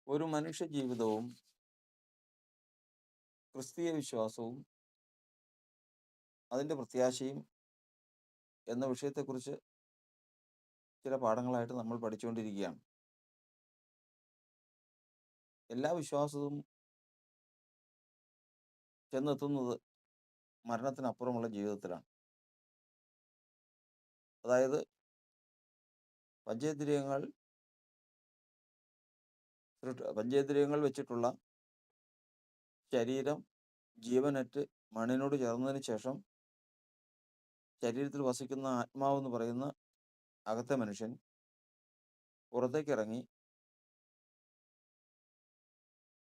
ഒരു മനുഷ്യ ജീവിതവും ക്രിസ്തീയ വിശ്വാസവും അതിൻ്റെ പ്രത്യാശയും എന്ന വിഷയത്തെക്കുറിച്ച് ചില പാഠങ്ങളായിട്ട് നമ്മൾ പഠിച്ചുകൊണ്ടിരിക്കുകയാണ്. എല്ലാ വിശ്വാസവും ചെന്നെത്തുന്നത് മരണത്തിനപ്പുറമുള്ള ജീവിതത്തിലാണ്. അതായത് പഞ്ചേന്ദ്രിയങ്ങൾ പഞ്ചേന്ദ്രിയങ്ങൾ വെച്ചിട്ടുള്ള ശരീരം ജീവനറ്റ് മണ്ണിനോട് ചേർന്നതിന് ശേഷം ശരീരത്തിൽ വസിക്കുന്ന ആത്മാവെന്ന് പറയുന്ന അകത്തെ മനുഷ്യൻ പുറത്തേക്കിറങ്ങി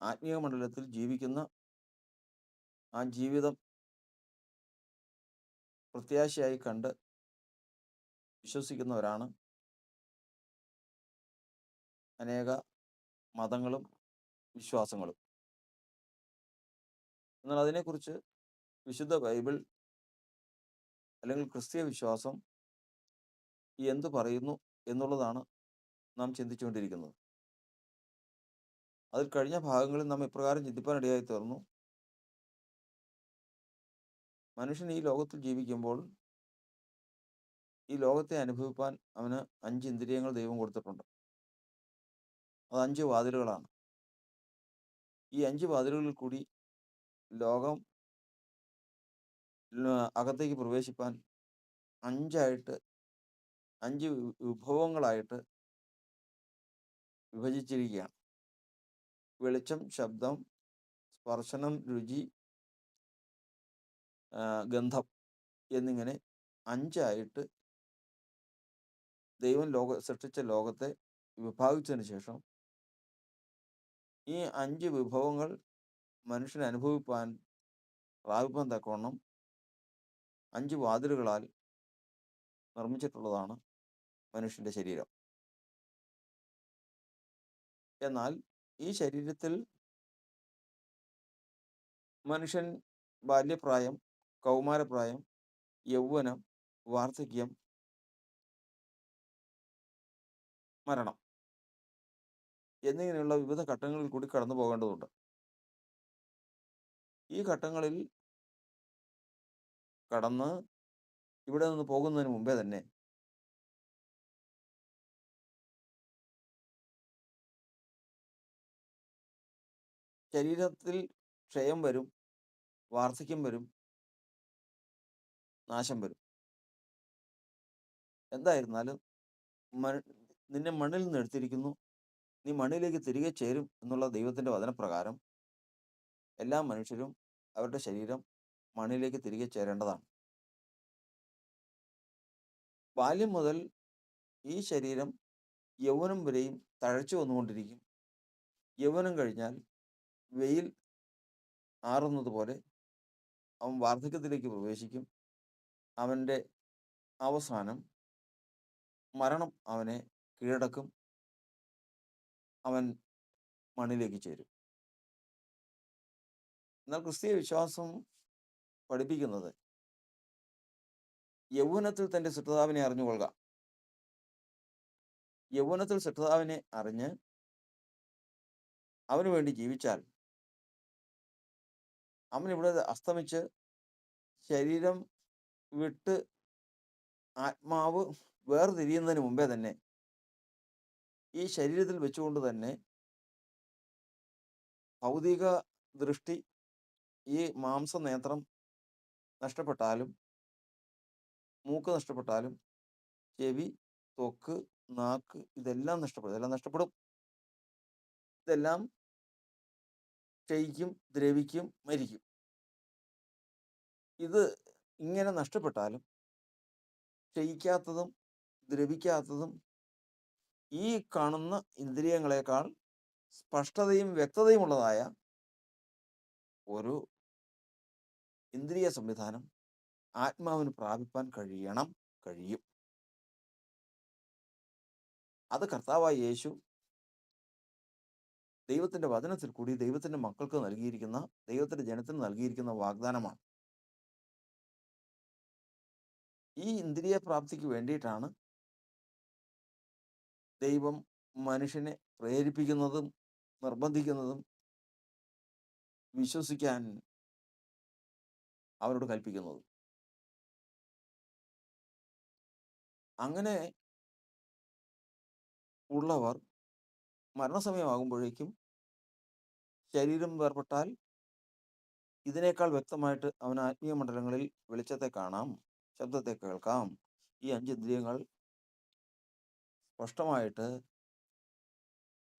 ആത്മീയ മണ്ഡലത്തിൽ ജീവിക്കുന്ന ആ ജീവിതം പ്രത്യാശയായി കണ്ട് വിശ്വസിക്കുന്നവരാണ് അനേക മതങ്ങളും വിശ്വാസങ്ങളും. എന്നാൽ അതിനെക്കുറിച്ച് വിശുദ്ധ ബൈബിൾ അല്ലെങ്കിൽ ക്രിസ്തീയ വിശ്വാസം എന്തു പറയുന്നു എന്നുള്ളതാണ് നാം ചിന്തിച്ചുകൊണ്ടിരിക്കുന്നത്. അതിൽ കഴിഞ്ഞ ഭാഗങ്ങളിൽ നാം ഇപ്രകാരം ചിന്തിപ്പാനിടയായി തീർന്നു. മനുഷ്യൻ ഈ ലോകത്തിൽ ജീവിക്കുമ്പോൾ ഈ ലോകത്തെ അനുഭവിപ്പാൻ അവന് 5 ഇന്ദ്രിയങ്ങൾ ദൈവം കൊടുത്തിട്ടുണ്ട്. അത് 5 വാതിലുകളാണ്. ഈ 5 വാതിലുകളിൽ കൂടി ലോകം അകത്തേക്ക് പ്രവേശിപ്പാൻ 5 വിഭവങ്ങളായിട്ട് വിഭജിച്ചിരിക്കുകയാണ്. വെളിച്ചം, ശബ്ദം, സ്പർശനം, രുചി, ഗന്ധം എന്നിങ്ങനെ 5 ദൈവം സൃഷ്ടിച്ച ലോകത്തെ വിഭാഗിച്ചതിന് ശേഷം ഈ 5 വിഭവങ്ങൾ മനുഷ്യനെ പ്രാപിപ്പാൻ തക്കവണ്ണം 5 വാതിലുകളാൽ നിർമ്മിച്ചിട്ടുള്ളതാണ് മനുഷ്യൻ്റെ ശരീരം. എന്നാൽ ഈ ശരീരത്തിൽ മനുഷ്യൻ ബാല്യപ്രായം, കൗമാരപ്രായം, യൗവനം, വാർദ്ധക്യം, മരണം എന്നിങ്ങനെയുള്ള വിവിധ ഘട്ടങ്ങളിൽ കൂടി കടന്നു പോകേണ്ടതുണ്ട്. ഈ ഘട്ടങ്ങളിൽ കടന്ന് ഇവിടെ നിന്ന് പോകുന്നതിന് മുമ്പേ തന്നെ ശരീരത്തിൽ ക്ഷയം വരും, വാർദ്ധക്യം വരും, നാശം വരും. എന്തായിരുന്നാലും നിന്നെ മണ്ണിൽ നിന്ന് എടുത്തിരിക്കുന്നു, നീ മണ്ണിലേക്ക് തിരികെ ചേരും എന്നുള്ള ദൈവത്തിൻ്റെ വചനപ്രകാരം എല്ലാ മനുഷ്യരും അവരുടെ ശരീരം മണ്ണിലേക്ക് തിരികെ ചേരേണ്ടതാണ്. ബാല്യം മുതൽ ഈ ശരീരം യൗവനം വരെയും തഴച്ചു വന്നുകൊണ്ടിരിക്കും. യൗവനം കഴിഞ്ഞാൽ വെയിൽ ആറുന്നത് പോലെ അവൻ വാർദ്ധക്യത്തിലേക്ക് പ്രവേശിക്കും. അവൻ്റെ അവസാനം മരണം അവനെ കീഴടക്കും. അവൻ മണ്ണിലേക്ക് ചേരും. എന്നാൽ ക്രിസ്തീയ വിശ്വാസം പഠിപ്പിക്കുന്നത് യൗവനത്തിൽ തൻ്റെ സൃഷ്ടാവിനെ അറിഞ്ഞുകൊള്ളുക. യൗവനത്തിൽ സൃഷ്ടാവിനെ അറിഞ്ഞ് അവന് വേണ്ടി ജീവിച്ചാൽ അവനിവിടെ അസ്തമിച്ച് ശരീരം വിട്ട് ആത്മാവ് വേർതിരിയുന്നതിന് മുമ്പേ തന്നെ ഈ ശരീരത്തിൽ വെച്ചുകൊണ്ട് തന്നെ ഭൗതിക ദൃഷ്ടി, ഈ മാംസനേത്രം നഷ്ടപ്പെട്ടാലും, മൂക്ക് നഷ്ടപ്പെട്ടാലും, ചെവി, ത്വക്ക്, നാക്ക് ഇതെല്ലാം നഷ്ടപ്പെടും. ഇതെല്ലാം ക്ഷയിക്കും, ദ്രവിക്കും, മരിക്കും. ഇത് ഇങ്ങനെ നഷ്ടപ്പെട്ടാലും ക്ഷയിക്കാത്തതും ദ്രവിക്കാത്തതും ഈ കാണുന്ന ഇന്ദ്രിയങ്ങളെക്കാൾ സ്പഷ്ടതയും വ്യക്തതയും ഉള്ളതായ ഒരു ഇന്ദ്രിയ സംവിധാനം ആത്മാവിന് പ്രാപിപ്പാൻ കഴിയും. അത് കർത്താവായ യേശു ദൈവത്തിൻ്റെ വചനത്തിൽ കൂടി ദൈവത്തിൻ്റെ മക്കൾക്ക് നൽകിയിരിക്കുന്ന, ദൈവത്തിൻ്റെ ജനത്തിന് നൽകിയിരിക്കുന്ന വാഗ്ദാനമാണ്. ഈ ഇന്ദ്രിയ പ്രാപ്തിക്ക് വേണ്ടിയിട്ടാണ് ദൈവം മനുഷ്യനെ പ്രേരിപ്പിക്കുന്നതും നിർബന്ധിക്കുന്നതും വിശ്വസിക്കാൻ അവരോട് കൽപ്പിക്കുന്നതും. അങ്ങനെ ഉള്ളവർ മരണസമയമാകുമ്പോഴേക്കും ശരീരം വേർപെട്ടാൽ ഇതിനേക്കാൾ വ്യക്തമായിട്ട് അവന് ആത്മീയ മണ്ഡലങ്ങളിൽ വെളിച്ചത്തെ കാണാം, ശബ്ദത്തെ കേൾക്കാം. ഈ 5 ഇന്ദ്രിയങ്ങൾ സ്പഷ്ടമായിട്ട്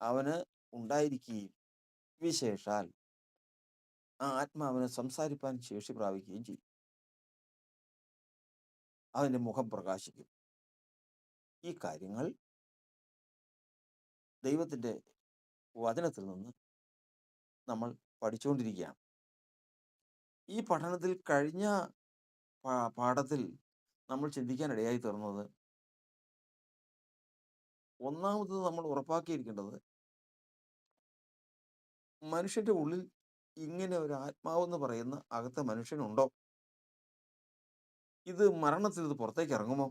അവന് ഉണ്ടായിരിക്കുകയും വിശേഷാൽ ആ ആത്മാവിന് സംസാരിപ്പാൻ ശേഷി പ്രാപിക്കുകയും ചെയ്യും. അവൻ്റെ മുഖം പ്രകാശിക്കും. ഈ കാര്യങ്ങൾ ദൈവത്തിൻ്റെ വചനത്തിൽ നിന്ന് നമ്മൾ പഠിച്ചുകൊണ്ടിരിക്കുകയാണ്. ഈ പഠനത്തിൽ കഴിഞ്ഞ പാഠത്തിൽ നമ്മൾ ചിന്തിക്കാനിടയായി തീർന്നത്, ഒന്നാമത് നമ്മൾ ഉറപ്പാക്കിയിരിക്കേണ്ടത്, മനുഷ്യന്റെ ഉള്ളിൽ ഇങ്ങനെ ഒരു ആത്മാവെന്ന് പറയുന്ന അകത്തെ മനുഷ്യനുണ്ടോ? ഇത് മരണത്തിൽ ഇത് പുറത്തേക്ക് ഇറങ്ങുമോ?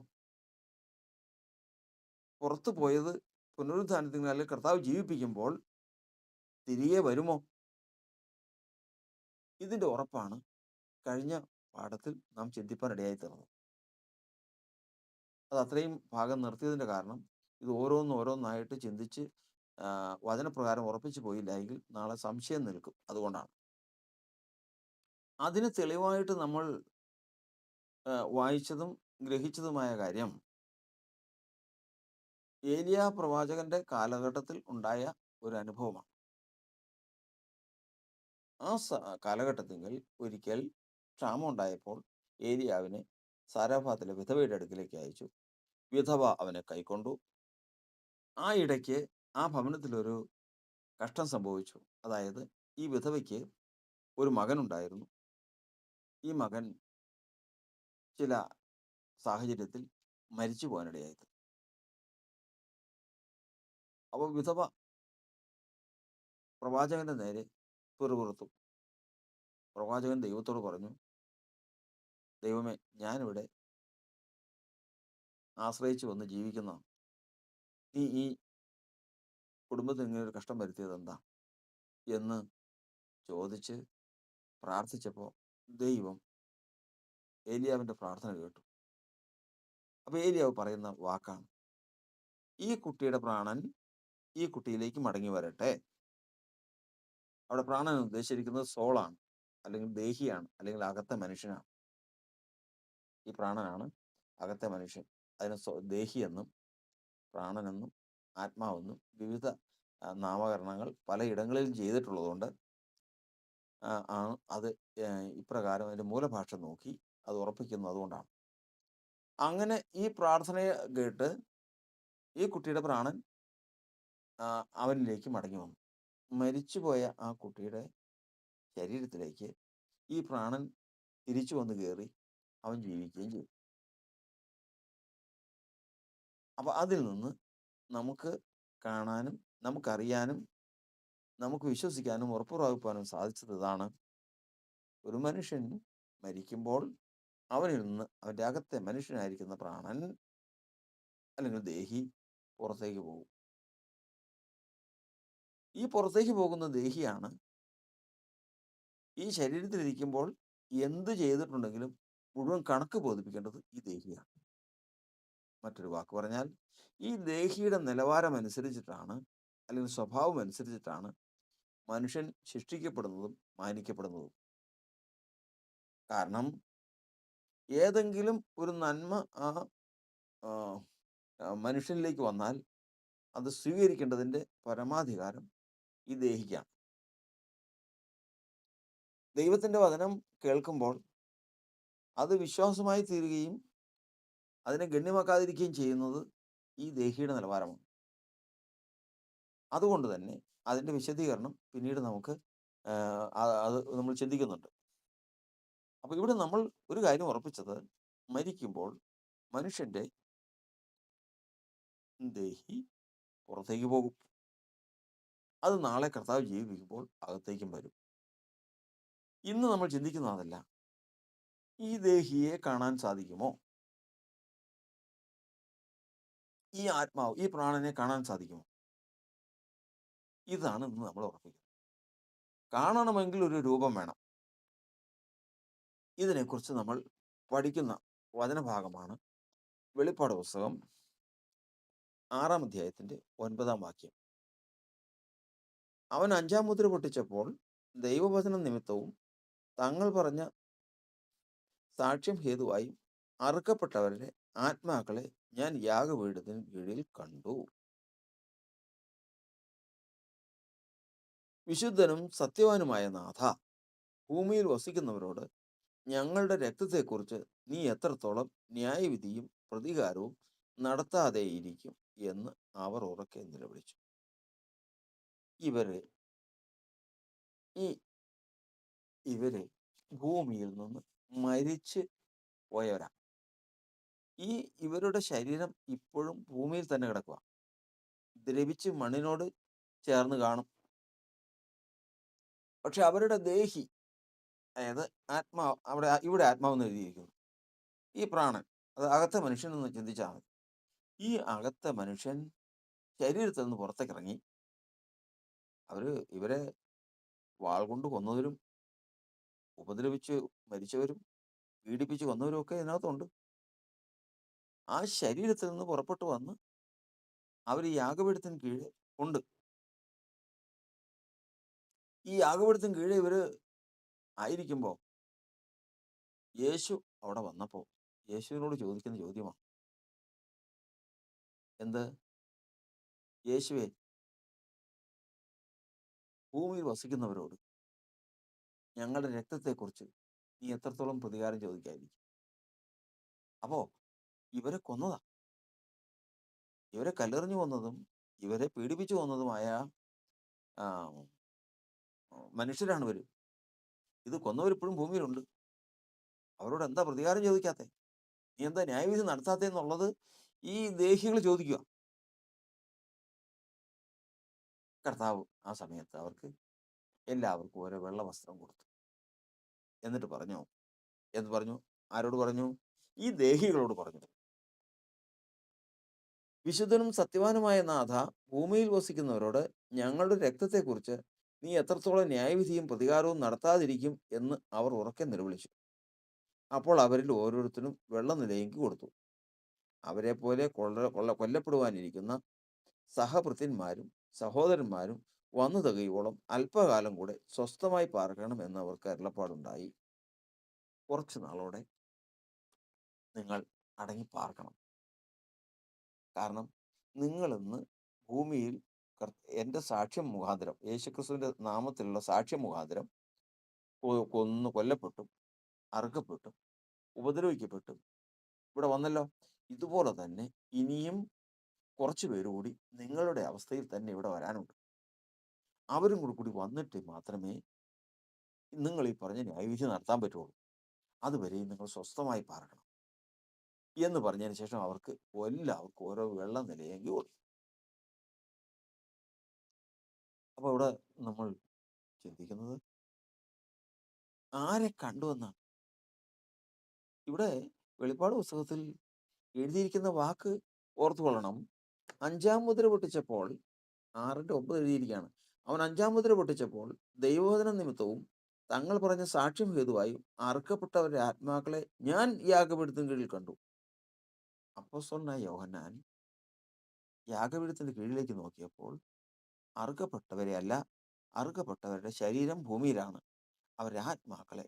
പുറത്തു പോയത് പുനരുത്ഥാനത്തിൽ അല്ലെങ്കിൽ കർത്താവ് ജീവിപ്പിക്കുമ്പോൾ തിരികെ വരുമോ? ഇതിന്റെ ഉറപ്പാണ് കഴിഞ്ഞ പാഠത്തിൽ നാം ചിന്തിപ്പാനിടയായി തീർന്നത്. അത് അത്രയും ഭാഗം നിർത്തിയതിന്റെ കാരണം, ഇത് ഓരോന്നായിട്ട് ചിന്തിച്ച് വചനപ്രകാരം ഉറപ്പിച്ചു പോയില്ല എങ്കിൽ നാളെ സംശയം നിൽക്കും. അതുകൊണ്ടാണ്. അതിന് തെളിവായിട്ട് നമ്മൾ വായിച്ചതും ഗ്രഹിച്ചതുമായ കാര്യം, ഏലിയ പ്രവാചകന്റെ കാലഘട്ടത്തിൽ ഉണ്ടായ ഒരു അനുഭവമാണ്. ആ കാലഘട്ടത്തിൽ ഒരിക്കൽ ക്ഷാമം ഉണ്ടായപ്പോൾ ഏലിയാവിനെ സാരാഫാത്തിലെ വിധവയുടെ അടുക്കിലേക്ക് അയച്ചു. വിധവ അവനെ കൈക്കൊണ്ടു. ആ ഇടയ്ക്ക് ആ ഭവനത്തിലൊരു കഷ്ടം സംഭവിച്ചു. അതായത്, ഈ വിധവയ്ക്ക് ഒരു മകനുണ്ടായിരുന്നു. ഈ മകൻ ചില സാഹചര്യത്തിൽ മരിച്ചു പോകാനിടയായി. അപ്പോൾ വിധവ പ്രവാചകന്റെ നേരെ പിറുപിറുത്തു. പ്രവാചകൻ ദൈവത്തോട് പറഞ്ഞു, ദൈവമേ, ഞാനിവിടെ ആശ്രയിച്ചു വന്ന് ജീവിക്കുന്ന നീ ഈ കുടുംബത്തിന് ഇങ്ങനെ ഒരു കഷ്ടം വരുത്തിയത് എന്താ എന്ന് ചോദിച്ച് പ്രാർത്ഥിച്ചപ്പോൾ ദൈവം ഏലിയാവിന്റെ പ്രാർത്ഥന കേട്ടു. അപ്പൊ ഏലിയാവ് പറയുന്ന വാക്കാണ്, ഈ കുട്ടിയുടെ പ്രാണൻ ഈ കുട്ടിയിലേക്ക് മടങ്ങി വരട്ടെ. അവിടെ പ്രാണൻ ഉദ്ദേശിച്ചിരിക്കുന്നത് സോളാണ്, അല്ലെങ്കിൽ ദേഹിയാണ്, അല്ലെങ്കിൽ അകത്തെ മനുഷ്യനാണ്. ഈ പ്രാണനാണ് അകത്തെ മനുഷ്യൻ. അതിന് ദേഹി എന്നും പ്രാണനെന്നും ആത്മാവെന്നും വിവിധ നാമകരണങ്ങൾ പലയിടങ്ങളിലും ചെയ്തിട്ടുള്ളതുകൊണ്ട് അത് ഇപ്രകാരം അതിൻ്റെ മൂലഭാഷ നോക്കി അത് ഉറപ്പിക്കുന്നു. അതുകൊണ്ടാണ്. അങ്ങനെ ഈ പ്രാർത്ഥനയെ കേട്ട് ഈ കുട്ടിയുടെ പ്രാണൻ അവനിലേക്ക് മടങ്ങി വന്നു. മരിച്ചുപോയ ആ കുട്ടിയുടെ ശരീരത്തിലേക്ക് ഈ പ്രാണൻ തിരിച്ചു വന്ന് കയറി അവൻ ജീവിക്കുകയും ചെയ്തു. അപ്പൊ അതിൽ നിന്ന് നമുക്ക് കാണാനും നമുക്കറിയാനും നമുക്ക് വിശ്വസിക്കാനും ഉറപ്പുറാപ്പാനും സാധിച്ചത് ഇതാണ്: ഒരു മനുഷ്യൻ മരിക്കുമ്പോൾ അവനിൽ നിന്ന് അവൻ്റെ അകത്തെ മനുഷ്യനായിരിക്കുന്ന പ്രാണൻ അല്ലെങ്കിൽ ദേഹി പുറത്തേക്ക് പോകും. ഈ പുറത്തേക്ക് പോകുന്ന ദേഹിയാണ് ഈ ശരീരത്തിലിരിക്കുമ്പോൾ എന്ത് ചെയ്തിട്ടുണ്ടെങ്കിലും മുഴുവൻ കണക്ക് ബോധിപ്പിക്കേണ്ടത് ഈ ദേഹിയാണ്. മറ്റൊരു വാക്ക് പറഞ്ഞാൽ, ഈ ദേഹിയുടെ നിലവാരം അനുസരിച്ചിട്ടാണ്, അല്ലെങ്കിൽ സ്വഭാവം അനുസരിച്ചിട്ടാണ് മനുഷ്യൻ ശിക്ഷിക്കപ്പെടുന്നതും മാനിക്കപ്പെടുന്നതും. കാരണം ഏതെങ്കിലും ഒരു നന്മ ആ മനുഷ്യനിലേക്ക് വന്നാൽ അത് സ്വീകരിക്കേണ്ടതിൻ്റെ പരമാധികാരം ഈ ദേഹിക്കാണ്. ദൈവത്തിൻ്റെ വചനം കേൾക്കുമ്പോൾ അത് വിശ്വാസമായി തീരുകയും അതിനെ ഗണ്യമാക്കാതിരിക്കുകയും ചെയ്യുന്നത് ഈ ദേഹിയുടെ നിലവാരമാണ്. അതുകൊണ്ട് തന്നെ അതിൻ്റെ വിശദീകരണം പിന്നീട് നമുക്ക് അത് നമ്മൾ ചിന്തിക്കുന്നുണ്ട്. അപ്പോൾ ഇവിടെ നമ്മൾ ഒരു കാര്യം ഉറപ്പിച്ചത്, മരിക്കുമ്പോൾ മനുഷ്യൻ്റെ ദേഹി പുറത്തേക്ക് പോകും. അത് നാളെ കർത്താവ് ജീവിപ്പിക്കുമ്പോൾ അകത്തേക്കും വരും. ഇന്ന് നമ്മൾ ചിന്തിക്കുന്ന അതല്ല, ഈ ദേഹിയെ കാണാൻ സാധിക്കുമോ? ഈ ആത്മാവ്, ഈ പ്രാണനെ കാണാൻ സാധിക്കുമോ? ഇതാണ് ഇന്ന് നമ്മൾ ഉറപ്പിക്കുന്നത്. കാണണമെങ്കിൽ ഒരു രൂപം വേണം. ഇതിനെക്കുറിച്ച് നമ്മൾ പഠിക്കുന്ന വചനഭാഗമാണ് വെളിപ്പാട് പുസ്തകം 6-ാം അധ്യായത്തിന്റെ 9-ാം വാക്യം. അവൻ 5-ാം മുദ്ര പൊട്ടിച്ചപ്പോൾ ദൈവവചനം നിമിത്തവും തങ്ങൾ പറഞ്ഞ സാക്ഷ്യം ഹേതുവായും അറുക്കപ്പെട്ടവരുടെ ആത്മാക്കളെ ഞാൻ യാഗപീഠത്തിന് കീഴിൽ കണ്ടു. വിശുദ്ധനും സത്യവാനുമായ നാഥ, ഭൂമിയിൽ വസിക്കുന്നവരോട് ഞങ്ങളുടെ രക്തത്തെക്കുറിച്ച് നീ എത്രത്തോളം ന്യായവിധിയും പ്രതികാരവും നടത്താതെയിരിക്കും എന്ന് അവർ ഉറക്കെ നിലവിളിച്ചു. ഇവര് ഈ ഇവര് ഭൂമിയിൽ നിന്ന് മരിച്ച് പോയവരാ. ഇവരുടെ ശരീരം ഇപ്പോഴും ഭൂമിയിൽ തന്നെ കിടക്കുക, ദ്രവിച്ച് മണ്ണിനോട് ചേർന്ന് കാണും. പക്ഷെ അവരുടെ ദേഹി, അതായത് ആത്മാവ്, ഇവിടെ ആത്മാവെന്ന് എഴുതിയിരിക്കുന്നു. ഈ പ്രാണൻ, അത് അകത്തെ മനുഷ്യൻ എന്ന് ചിന്തിച്ചാൽ മതി. ഈ അകത്തെ മനുഷ്യൻ ശരീരത്തിൽ നിന്ന് പുറത്തേക്കിറങ്ങി ഇവരെ വാൾ കൊണ്ട് കൊന്നവരും ഉപദ്രവിച്ച് മരിച്ചവരും പീഡിപ്പിച്ച് കൊന്നവരും ഒക്കെ ഇതിനകത്തുണ്ട്. ആ ശരീരത്തിൽ നിന്ന് പുറപ്പെട്ടു വന്ന് അവർ ഈ യാഗപീഠത്തിന് കീഴെ ഉണ്ട്. ഈ യാഗപീഠത്തിന് കീഴെ ഇവര് ആയിരിക്കുമ്പോൾ യേശു അവിടെ വന്നപ്പോൾ യേശുവിനോട് ചോദിക്കുന്ന ചോദ്യമാണ്, എന്ത്? യേശുവേ, ഭൂമിയിൽ വസിക്കുന്നവരോട് ഞങ്ങളുടെ രക്തത്തെക്കുറിച്ച് നീ എത്രത്തോളം പ്രതികാരം ചോദിക്കാതിരിക്കും? അപ്പോ ഇവരെ കൊന്നതാ, ഇവരെ കല്ലെറിഞ്ഞു കൊന്നതും ഇവരെ പീഡിപ്പിച്ചു കൊന്നതുമായ മനുഷ്യരാണ് ഇവര്. ഇത് കൊന്നവരിപ്പോഴും ഭൂമിയിലുണ്ട്. അവരോട് എന്താ പ്രതികാരം ചോദിക്കാത്തെ? നീ എന്താ ന്യായവിധി നടത്താത്തെന്നുള്ളത് ഈ ദേഹികൾ ചോദിക്കുക. കർത്താവ് ആ സമയത്ത് അവർക്ക് എല്ലാവർക്കും ഓരോ വെള്ള വസ്ത്രം കൊടുത്തു. എന്നിട്ട് പറഞ്ഞു? ആരോട് പറഞ്ഞു? ഈ ദേഹികളോട് പറഞ്ഞു, വിശുദ്ധനും സത്യവാനുമായ നാഥ, ഭൂമിയിൽ വസിക്കുന്നവരോട് ഞങ്ങളുടെ രക്തത്തെക്കുറിച്ച് നീ എത്രത്തോളം ന്യായവിധിയും പ്രതികാരവും നടത്താതിരിക്കും എന്ന് അവർ ഉറക്കെ നിലവിളിച്ചു. അപ്പോൾ അവരിൽ ഓരോരുത്തരും വെള്ളം നിലയെങ്കിൽ കൊടുത്തു. അവരെ പോലെ കൊല്ലപ്പെടുവാനിരിക്കുന്ന സഹഭൃത്യന്മാരും സഹോദരന്മാരും വന്നു തികയോളം അല്പകാലം കൂടെ സ്വസ്ഥമായി പാർക്കണം എന്ന് അവർക്ക് അരുളപ്പാടുണ്ടായി. കുറച്ചു നാളോടെ നിങ്ങൾ അടങ്ങി പാർക്കണം. കാരണം നിങ്ങളിന്ന് ഭൂമിയിൽ എൻ്റെ സാക്ഷ്യം മുഖാന്തരം, യേശുക്രിസ്തുവിൻ്റെ നാമത്തിലുള്ള സാക്ഷ്യം മുഖാന്തരം കൊല്ലപ്പെട്ടും അറുക്കപ്പെട്ടും ഉപദ്രവിക്കപ്പെട്ടും ഇവിടെ വന്നല്ലോ. ഇതുപോലെ തന്നെ ഇനിയും കുറച്ച് പേരുകൂടി നിങ്ങളുടെ അവസ്ഥയിൽ തന്നെ ഇവിടെ വരാനുണ്ട്. അവരും കൂടി വന്നിട്ട് മാത്രമേ നിങ്ങൾ ഈ പറഞ്ഞ ന്യായവിധി നടത്താൻ പറ്റുള്ളൂ. അതുവരെയും നിങ്ങൾ സ്വസ്ഥമായി പാർക്കണം എന്ന് പറഞ്ഞതിന് ശേഷം അവർക്ക് എല്ലാവർക്കും ഓരോ വെള്ളം നിലയെങ്കിൽ കൊടുത്തു. അപ്പൊ ഇവിടെ നമ്മൾ ചിന്തിക്കുന്നത് ആരെ കണ്ടുവെന്നാണ്. ഇവിടെ വെളിപ്പാട് പുസ്തകത്തിൽ എഴുതിയിരിക്കുന്ന വാക്ക് ഓർത്തുകൊള്ളണം. 5-ാം മുദ്ര പൊട്ടിച്ചപ്പോൾ, 6:9 എഴുതിയിരിക്കുകയാണ്, അവൻ 5-ാം മുദ്ര പൊട്ടിച്ചപ്പോൾ ദൈവവചനം നിമിത്തവും തങ്ങൾ പറഞ്ഞ സാക്ഷ്യം ഹേതുവായും അറുക്കപ്പെട്ടവരുടെ ആത്മാക്കളെ ഞാൻ യാഗപീഠത്തിന് കീഴിൽ കണ്ടു. അപ്പോസ്തലനായ യോഹന്നാൻ യാഗപീഠത്തിന്റെ കീഴിലേക്ക് നോക്കിയപ്പോൾ അറുക്കപ്പെട്ടവരെ അല്ല, അറുക്കപ്പെട്ടവരുടെ ശരീരം ഭൂമിയിലാണ്. അവരുടെ ആത്മാക്കളെ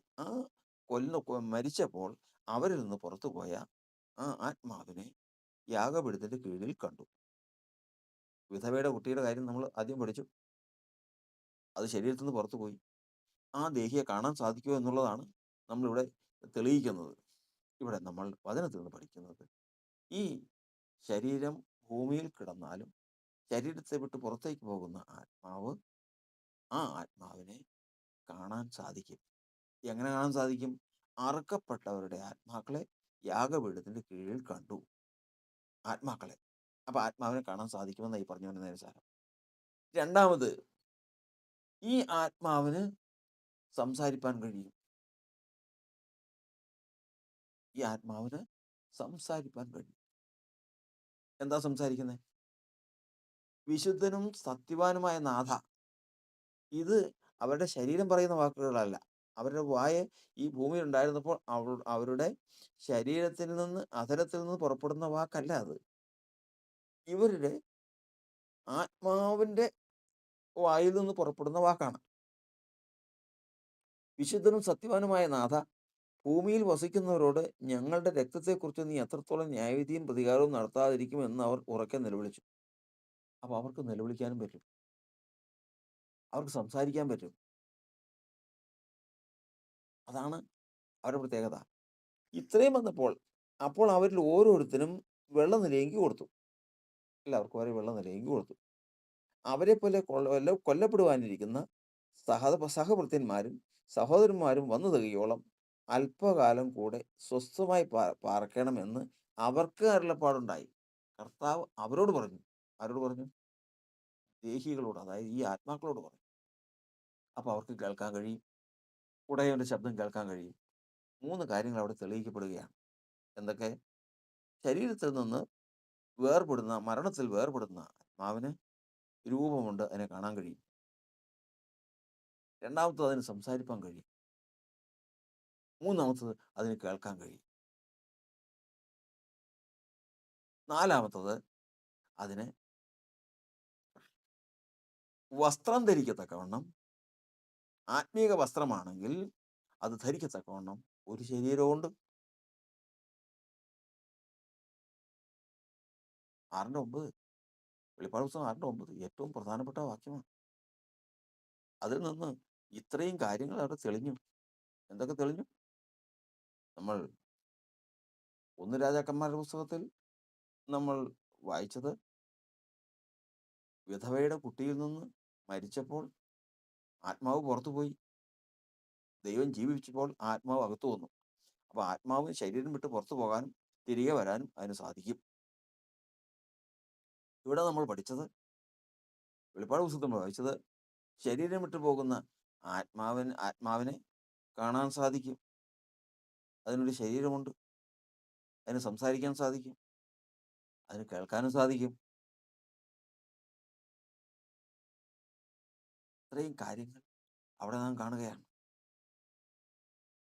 മരിച്ചപ്പോൾ അവരിൽ നിന്ന് പുറത്തുപോയ ആ ആത്മാവിനെ യാഗപീഠത്തിന്റെ കീഴിൽ കണ്ടു. വിധവയുടെ കുട്ടിയുടെ കാര്യം നമ്മൾ ആദ്യം പഠിച്ചു. അത് ശരീരത്തിൽ നിന്ന് പുറത്തുപോയി. ആ ദേഹിയെ കാണാൻ സാധിക്കുമോ എന്നുള്ളതാണ് നമ്മളിവിടെ തെളിയിക്കുന്നത്. ഇവിടെ നമ്മൾ വചനത്തിൽ നിന്ന് പഠിക്കുന്നത്, ഈ ശരീരം ഭൂമിയിൽ കിടന്നാലും ശരീരത്തെ വിട്ട് പുറത്തേക്ക് പോകുന്ന ആത്മാവ്, ആ ആത്മാവിനെ കാണാൻ സാധിക്കും. എങ്ങനെ കാണാൻ സാധിക്കും? അറുക്കപ്പെട്ടവരുടെ ആത്മാക്കളെ യാഗപീഠത്തിന്റെ കീഴിൽ കണ്ടു. ആത്മാക്കളെ. അപ്പൊ ആത്മാവിനെ കാണാൻ സാധിക്കുമെന്നായി പറഞ്ഞു വരുന്നതിന് സാരം. രണ്ടാമത്, ഈ ആത്മാവിന് സംസാരിപ്പാൻ കഴിയും. ഈ ആത്മാവിന് സംസാരിപ്പാൻ കഴിയും. എന്താ സംസാരിക്കുന്നത്? വിശുദ്ധനും സത്യവാനുമായ നാഥ. ഇത് അവരുടെ ശരീരം പറയുന്ന വാക്കുകളല്ല. അവരുടെ വായ ഈ ഭൂമിയിൽ ഉണ്ടായിരുന്നപ്പോൾ അവരുടെ ശരീരത്തിൽ നിന്ന്, അധരത്തിൽ നിന്ന് പുറപ്പെടുന്ന വാക്കല്ല അത്. ഇവരുടെ ആത്മാവിന്റെ വായിൽ നിന്ന് പുറപ്പെടുന്ന വാക്കാണ്. വിശുദ്ധനും സത്യവാനുമായ നാഥ, ഭൂമിയിൽ വസിക്കുന്നവരോട് ഞങ്ങളുടെ രക്തത്തെക്കുറിച്ച് നീ എത്രത്തോളം ന്യായവിധിയും പ്രതികാരവും നടത്താതിരിക്കുമെന്ന് അവർ ഉറക്കെ നിലവിളിച്ചു. അപ്പൊ അവർക്ക് നിലവിളിക്കാനും പറ്റും, അവർക്ക് സംസാരിക്കാൻ പറ്റും. അതാണ് അവരുടെ പ്രത്യേകത. ഇത്രയും വന്നപ്പോൾ അപ്പോൾ അവരിൽ ഓരോരുത്തരും വെള്ളം നിലയെങ്കി കൊടുത്തു. എല്ലാവർക്കും അവരെ വെള്ളം നിലയെങ്കി കൊടുത്തു. അവരെ പോലെ കൊല്ലപ്പെടുവാനിരിക്കുന്ന സഹഭൃത്യന്മാരും സഹോദരന്മാരും വന്നു തികയോളം അല്പകാലം കൂടെ സ്വസ്ഥമായി പാർക്കണമെന്ന് അവർക്ക് അരുളപ്പാടുണ്ടായി. കർത്താവ് അവരോട് പറഞ്ഞു. ആരോട് പറഞ്ഞു? ദേഹികളോട്, അതായത് ഈ ആത്മാക്കളോട് പറഞ്ഞു. അപ്പൊ അവർക്ക് കേൾക്കാൻ കഴിയും, ഉടയവന്റെ ശബ്ദം കേൾക്കാൻ കഴിയും. 3 കാര്യങ്ങൾ അവിടെ തെളിയിക്കപ്പെടുകയാണ്. എന്തൊക്കെ? ശരീരത്തിൽ നിന്ന് വേർപെടുന്ന, മരണത്തിൽ വേർപെടുന്ന ആത്മാവിന് രൂപമുണ്ട്, അതിനെ കാണാൻ കഴിയും. രണ്ടാമത്തത്, അതിന് സംസാരിപ്പാൻ കഴിയും. മൂന്നാമത്തത്, അതിന് കേൾക്കാൻ കഴിയും. നാലാമത്തത്, അതിന് വസ്ത്രം ധരിക്കത്തക്കവണ്ണം, ആത്മീക വസ്ത്രമാണെങ്കിൽ അത് ധരിക്കത്തക്കവണ്ണം ഒരു ശരീരമുണ്ട്. 6:9, വെളിപ്പാട് പുസ്തകം 6:9 ഏറ്റവും പ്രധാനപ്പെട്ട വാക്യമാണ്. അതിൽ നിന്ന് ഇത്രയും കാര്യങ്ങൾ അവിടെ തെളിഞ്ഞു. എന്തൊക്കെ തെളിഞ്ഞു? നമ്മൾ 1 രാജാക്കന്മാരുടെ പുസ്തകത്തിൽ നമ്മൾ വായിച്ചത്, വിധവയുടെ കുട്ടിയിൽ നിന്ന് മരിച്ചപ്പോൾ ആത്മാവ് പുറത്തുപോയി, ദൈവം ജീവിപ്പിച്ചപ്പോൾ ആത്മാവ് അകത്തു വന്നു. അപ്പൊ ആത്മാവ് ശരീരം വിട്ട് പുറത്തു പോകാനും തിരികെ വരാനും അതിന് സാധിക്കും. ഇവിടെ നമ്മൾ പഠിച്ചത്, വെളിപ്പാട് പുസ്തകത്തിൽ നമ്മൾ വായിച്ചത്, ശരീരം വിട്ടു പോകുന്ന ആത്മാവിനെ കാണാൻ സാധിക്കും. അതിനൊരു ശരീരമുണ്ട്, അതിന് സംസാരിക്കാൻ സാധിക്കും, അതിന് കേൾക്കാനും സാധിക്കും. ഇത്രയും കാര്യങ്ങൾ അവിടെ നാം കാണുകയാണ്.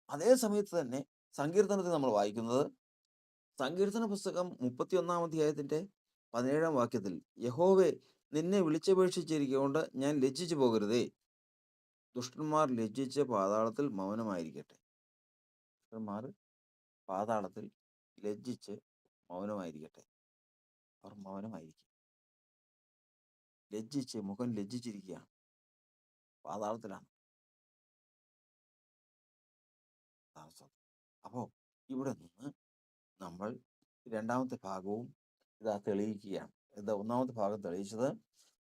അതേ സമയത്ത് തന്നെ സങ്കീർത്തനത്തിൽ നമ്മൾ വായിക്കുന്നത്, സങ്കീർത്തന പുസ്തകം 31-ാം അധ്യായത്തിന്റെ 17-ാം വാക്യത്തിൽ, യഹോവേ, നിന്നെ വിളിച്ചപേക്ഷിച്ചിരിക്കൊണ്ട് ഞാൻ ലജ്ജിച്ചു പോകരുതേ, ദുഷ്ടന്മാർ ലജ്ജിച്ച് പാതാളത്തിൽ മൗനമായിരിക്കട്ടെ. ദുഷ്ടന്മാർ പാതാളത്തിൽ ലജ്ജിച്ച് മൗനമായിരിക്കട്ടെ. അവർ മൗനമായിരിക്കും. ലജ്ജിച്ച്, മുഖം ലജ്ജിച്ചിരിക്കുകയാണ്, പാതാളത്തിലാണ്. അപ്പോ ഇവിടെ നിന്ന് നമ്മൾ രണ്ടാമത്തെ ഭാഗവും ഇതാ തെളിയിക്കുകയാണ്. ഇത് ഒന്നാമത്തെ ഭാഗം തെളിയിച്ചത്,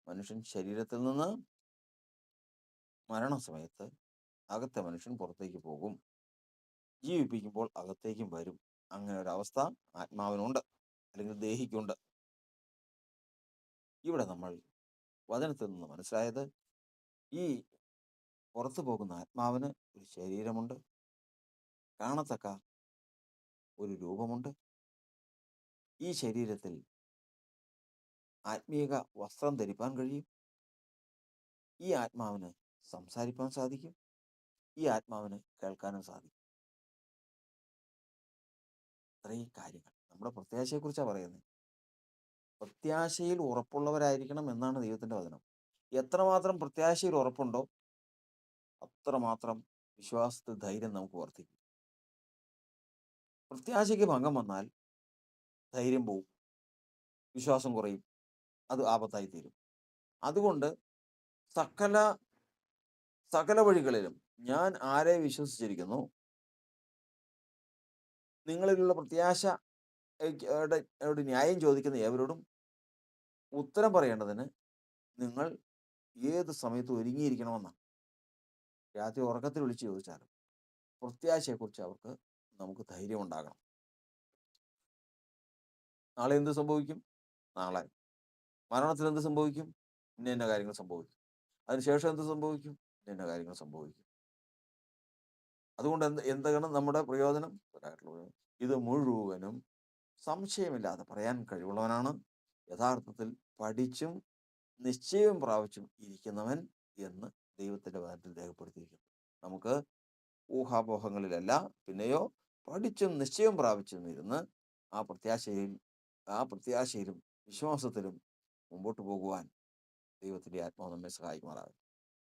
മനുഷ്യൻ ശരീരത്തിൽ നിന്ന് മരണസമയത്ത് അകത്തെ മനുഷ്യൻ പുറത്തേക്ക് പോകും, ജീവിപ്പിക്കുമ്പോൾ അകത്തേക്കും വരും. അങ്ങനെ ഒരു അവസ്ഥ ആത്മാവിനുണ്ട്, അല്ലെങ്കിൽ ദേഹിക്കുണ്ട്. ഇവിടെ നമ്മൾ വചനത്തിൽ നിന്ന് മനസ്സിലായത്, ഈ പുറത്തു പോകുന്ന ആത്മാവിന് ഒരു ശരീരമുണ്ട്, കാണത്തക്ക ഒരു രൂപമുണ്ട്. ഈ ശരീരത്തിൽ ആത്മീക വസ്ത്രം ധരിപ്പാൻ കഴിയും. ഈ ആത്മാവിന് സംസാരിപ്പാൻ സാധിക്കും. ഈ ആത്മാവിന് കേൾക്കാനും സാധിക്കും. ഇത്രയും കാര്യങ്ങൾ നമ്മുടെ പ്രത്യാശയെക്കുറിച്ചാണ് പറയുന്നത്. പ്രത്യാശയിൽ ഉറപ്പുള്ളവരായിരിക്കണം എന്നാണ് ദൈവത്തിന്റെ വചനം. എത്രമാത്രം പ്രത്യാശയിൽ ഉറപ്പുണ്ടോ അത്രമാത്രം വിശ്വാസത്തിൽ ധൈര്യം നമുക്ക് വർദ്ധിക്കും. പ്രത്യാശയ്ക്ക് ഭംഗം വന്നാൽ ധൈര്യം പോവും, വിശ്വാസം കുറയും, അത് ആപത്തായി തീരും. അതുകൊണ്ട് സകല വഴികളിലും ഞാൻ ആരെ വിശ്വസിച്ചിരിക്കുന്നു, നിങ്ങളിലുള്ള പ്രത്യാശ ന്യായം ചോദിക്കുന്ന ഏവരോടും ഉത്തരം പറയേണ്ടതിന് നിങ്ങൾ ഏത് സമയത്തും ഒരുങ്ങിയിരിക്കണമെന്നാണ്. രാത്രി ഉറക്കത്തിൽ വിളിച്ച് ചോദിച്ചാലും പ്രത്യാശയെക്കുറിച്ച് അവർക്ക് നമുക്ക് ധൈര്യം ഉണ്ടാകണം. നാളെ എന്ത് സംഭവിക്കും? നാളെ മരണത്തിൽ എന്ത് സംഭവിക്കും? ഇന്ന കാര്യങ്ങൾ സംഭവിക്കും. അതിനുശേഷം എന്ത് സംഭവിക്കും? ഇന്ന കാര്യങ്ങൾ സംഭവിക്കും. അതുകൊണ്ട് എന്താണ് നമ്മുടെ പ്രയോജനം? ഇത് മുഴുവനും സംശയമില്ലാതെ പറയാൻ കഴിവുള്ളവനാണ് യഥാർത്ഥത്തിൽ പഠിച്ചും നിശ്ചയം പ്രാപിച്ചും ഇരിക്കുന്നവൻ എന്ന് ദൈവത്തിന്റെ വചനത്തിൽ രേഖപ്പെടുത്തിയിരിക്കുന്നു. നമുക്ക് ഊഹാപോഹങ്ങളിലല്ല, പിന്നെയോ പഠിച്ചും നിശ്ചയം പ്രാപിച്ചും ഇരുന്ന് ആ പ്രത്യാശയിലും വിശ്വാസത്തിലും മുമ്പോട്ട് പോകുവാൻ ദൈവത്തിന്റെ ആത്മാവ് നമ്മെ സഹായിക്കുമാറാകട്ടെ.